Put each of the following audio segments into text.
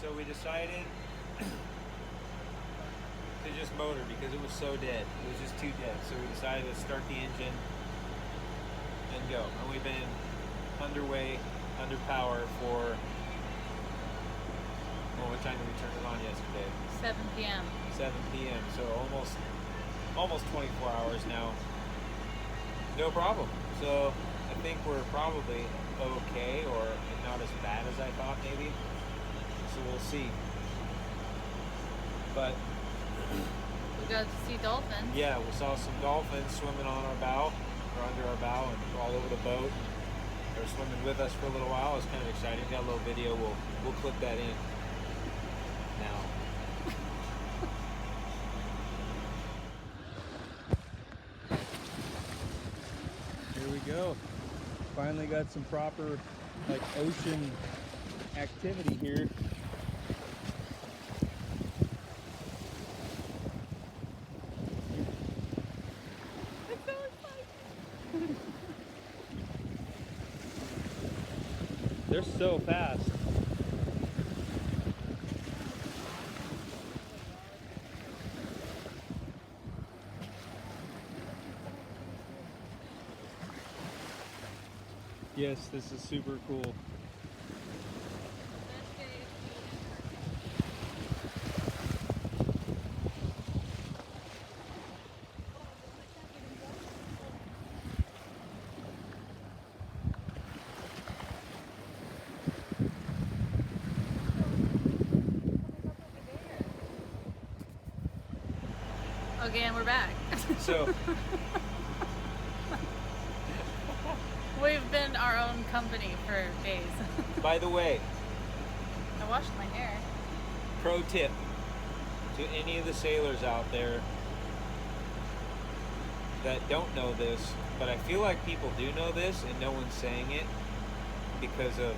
So we decided to just motor because it was so dead. It was just too dead. So we decided to start the engine and go. And we've been underway, under power for, well, what time did we turn it on yesterday? 7 p.m. 7 p.m. So almost 24 hours now. No problem. So I think we're probably okay, or not as bad as I thought maybe. So we'll see. But We got to see dolphins. yeah, we saw some dolphins swimming on our bow, or under our bow, and all over the boat. They were swimming with us for a little while. It was kind of exciting. Got a little video. We'll clip that in now. Here we go. Finally got some proper ocean activity here. They're so fast. Yes, this is super cool. Okay, and we're back. So We've been our own company for days. by the way, I washed my hair. pro tip to any of the sailors out there that don't know this, but I feel like people do know this and no one's saying it because of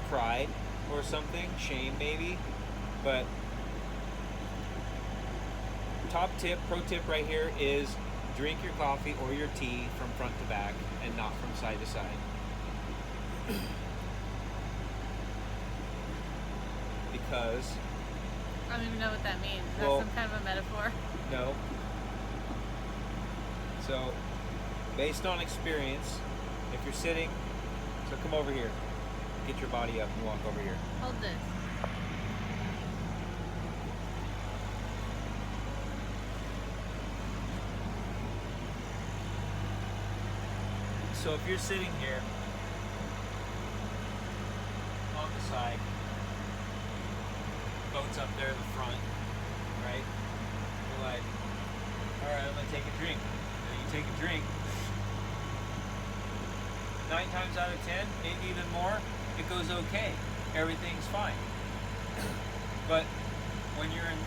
pride or something, shame maybe. But pro tip right here is drink your coffee or your tea from front to back and not from side to side. Because I don't even know what that means. Is Well- that some kind of a metaphor? no. So, based on experience, if you're sitting, so come over here. Get your body up and walk over here. Hold this. So if you're sitting here on the side, boat's up there in the front, right? You're like, all right, I'm gonna take a drink. And you take a drink. 9 times out of 10, maybe even more, it goes okay. Everything's fine. But when you're in,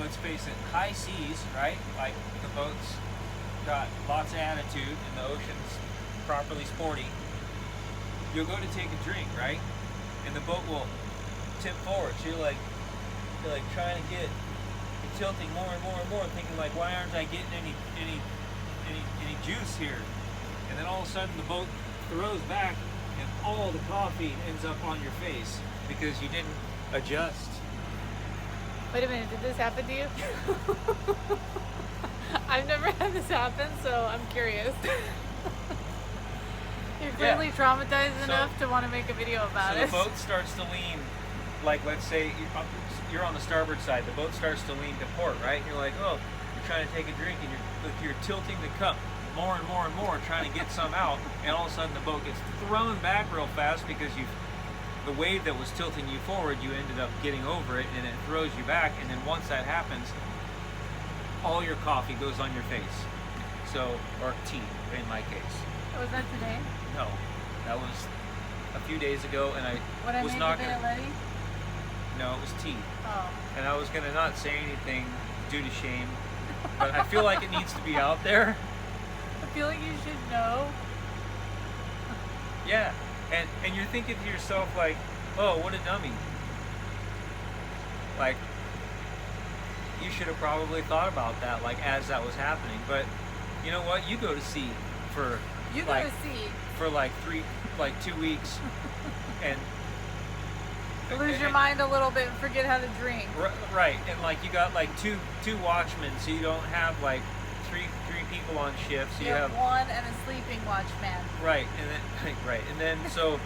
let's face it, high seas, right? Like the boat's got lots of attitude and the ocean's properly sporty, you'll go to take a drink, right? And the boat will tip forward. So you're like trying to you're tilting more and more and more, thinking why aren't I getting any juice here? And then all of a sudden the boat throws back and all the coffee ends up on your face because you didn't adjust. Wait a minute, did this happen to you? I've never had this happen, so I'm curious. You're clearly traumatized enough to want to make a video about So it. the boat starts to lean, let's say you're on the starboard side, the boat starts to lean to port, right? You're like, oh, you're trying to take a drink and you're tilting the cup more and more and more, trying to get some out, and all of a sudden the boat gets thrown back real fast because the wave that was tilting you forward, you ended up getting over it and it throws you back, and then once that happens, all your coffee goes on your face. So, or tea in my case. Was that today? No, that was a few days ago, and I What was I made not a bit of gonna. Letty? No, it was tea, Oh. and I was gonna not say anything due to shame, but I feel like it needs to be out there. I feel like you should know. Yeah, and you're thinking to yourself oh, what a dummy. You should have probably thought about that as that was happening, but you know what? You go to sea for You go to see. for 2 weeks, and Lose your mind a little bit and forget how to drink. Right, and like you got like two watchmen, so you don't have like three people on shift. So You have one and a sleeping watchman. right, and then right, and then so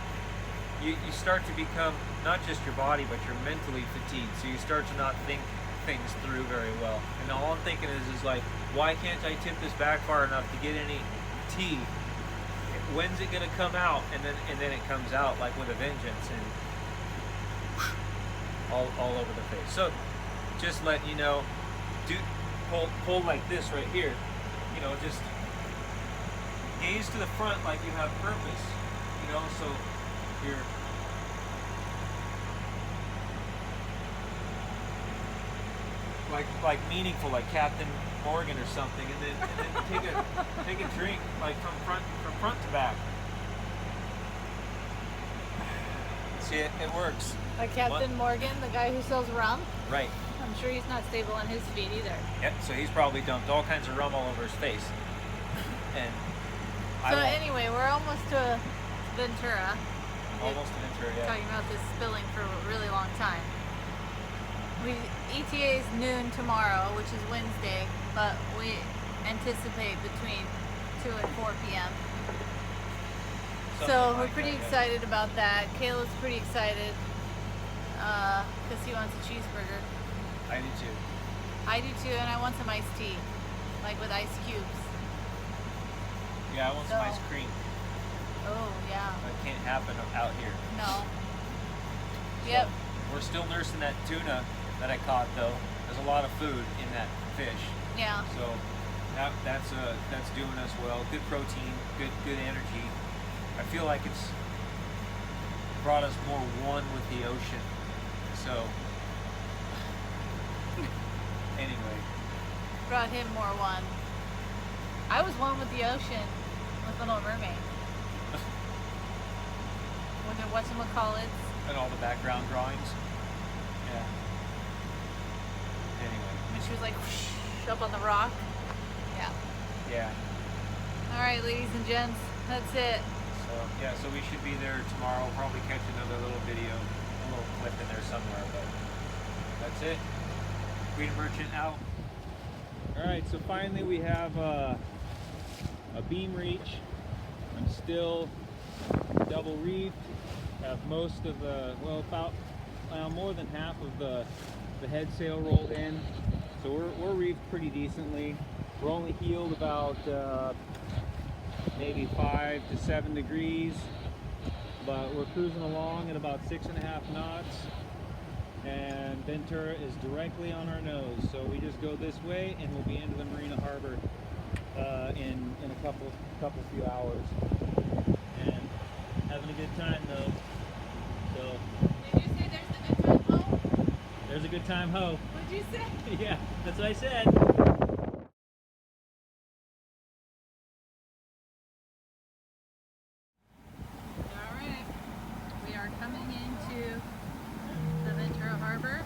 you start to become not just your body, but you're mentally fatigued. So you start to not think things through very well. And all I'm thinking is like, why can't I tip this back far enough to get any tea? When's it gonna come out? And then it comes out like with a vengeance and all over the face. So just letting you know, pull like this right here. You know, just gaze to the front like you have purpose. You know, so you're like meaningful, like Captain Morgan or something, and then take a drink like from front to back. See, it works. Like Captain Morgan, the guy who sells rum. Right. I'm sure he's not stable on his feet either. Yep. So he's probably dumped all kinds of rum all over his face. And so anyway, we're almost to Ventura. Almost to Ventura. Yeah. Talking about this spilling for a really long time. ETA is noon tomorrow, which is Wednesday, but we anticipate between 2 and 4 p.m. So we're pretty excited about that. Caleb's pretty excited because he wants a cheeseburger. I do too. I do too, and I want some iced tea, like with ice cubes. Yeah, I want some ice cream. Oh, yeah. That can't happen out here. No. So Yep. we're still nursing that tuna that I caught, though. There's a lot of food in that fish. Yeah. So that's doing us well. Good protein, good energy. I feel like it's brought us more one with the ocean. So anyway. Brought him more one. I was one with the ocean with Little Mermaid. With the whatchamacallits. And all the background drawings. Yeah. Anyway. When she was like whoosh, up on the rock. Yeah. Yeah. Alright, ladies and gents, that's it. So yeah, so we should be there tomorrow. We'll probably catch another little video, a little clip in there somewhere, but that's it. Freedom Merchant out. Alright, so finally we have a beam reach. I'm still double reefed. Have most of the, more than half of the head sail rolled in. So we're reefed pretty decently. We're only heeled about maybe 5 to 7 degrees, but we're cruising along at about 6.5 knots. And Ventura is directly on our nose, so we just go this way and we'll be into the Marina Harbor in a couple few hours. And having a good time though. So. Did you say there's a good time ho? There's a good time ho. What'd you say? Yeah, that's what I said. Alright. We are coming into the Ventura Harbor.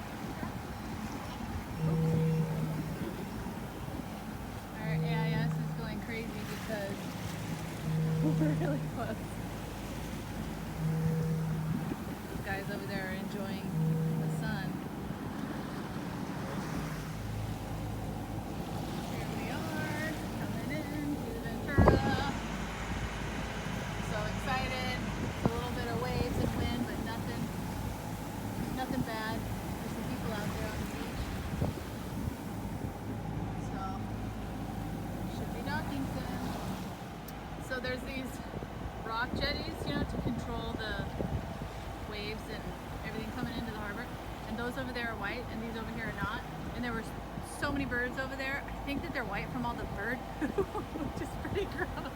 Our AIS is going crazy because we're really close. Those guys over there are enjoying the sun. Here we are, coming in to Ventura. So excited. It's a little bit of waves and wind, but nothing bad. There's some people out there on the beach. So should be docking soon. So there's these rock jetties, to control the waves and everything coming into the harbor. And those over there are white, and these over here are not. And there were so many birds over there. I think that they're white from all the bird poop, which is pretty gross.